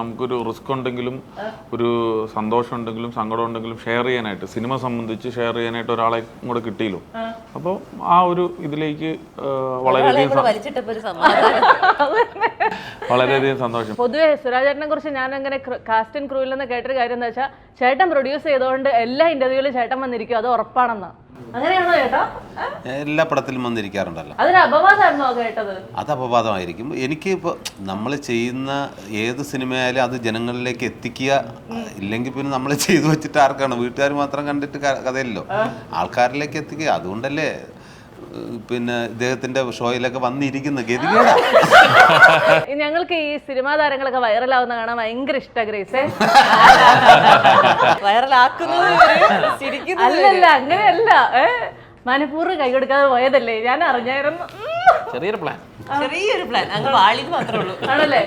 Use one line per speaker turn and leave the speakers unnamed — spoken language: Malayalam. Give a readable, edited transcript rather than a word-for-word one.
നമുക്കൊരു റിസ്ക് ഉണ്ടെങ്കിലും ഒരു സന്തോഷം ഉണ്ടെങ്കിലും സങ്കടം ഉണ്ടെങ്കിലും ഷെയർ ചെയ്യാനായിട്ട് സിനിമ സംബന്ധിച്ച് ഷെയർ ചെയ്യാനായിട്ട് ഒരാളെ കൂടെ കിട്ടിയല്ലോ. അപ്പോൾ ആ ഒരു ഇതിലേക്ക് വളരെയധികം സന്തോഷം.
പൊതുവെ സുരാജേട്ടനെ കുറിച്ച് ഞാൻ അങ്ങനെ കാസ്റ്റ് ആൻഡ് ക്രൂവിൽ നിന്ന് കേട്ടൊരു കാര്യം എന്താ വെച്ചാൽ ചേട്ടൻ പ്രൊഡ്യൂസ് ചെയ്തുകൊണ്ട് എല്ലാ ഇന്റർവ്യൂവിലും ചേട്ടൻ വന്നിരിക്കും, അത് ഉറപ്പാണെന്ന്. അങ്ങനെയാണോ ചേട്ടാ?
എല്ലാ പടത്തിലും വന്നിരിക്കാറുണ്ടല്ലോ.
അതൊരു അപവാദമാണോ കേട്ടത്?
അത് അപവാദമായിരിക്കും. എനിക്ക് ഇപ്പോൾ നമ്മൾ ചെയ്യുന്ന ഏത് സിനിമയായാലും അത് ജനങ്ങളിലേക്ക് എത്തിക്കുക, ഇല്ലെങ്കിൽ പിന്നെ നമ്മൾ ചെയ്തു വെച്ചിട്ട് ആർക്കാണ്, വീട്ടുകാർ മാത്രം കണ്ടിട്ട് കഥയല്ലോ, ആൾക്കാരിലേക്ക് എത്തിക്കുക. അതുകൊണ്ടല്ലേ പിന്നെ ഇദ്ദേഹത്തിന്റെ ഷോയിലൊക്കെ വന്നിരിക്കുന്ന ഗതികേടാ.
ഞങ്ങൾക്ക് ഈ സിനിമാ താരങ്ങളൊക്കെ വൈറലാവുന്ന കാണാൻ ഭയങ്കര ഇഷ്ടമാണ് ഗ്രേസേ. അല്ലല്ല, അങ്ങനെയല്ല, മനഃപൂർവ്വം കൈ കൊടുക്കാതെ പോയതല്ലേ, ഞാൻ അറിഞ്ഞായിരുന്നു.
ചെറിയൊരു പ്ലാൻ
ആണല്ലേ?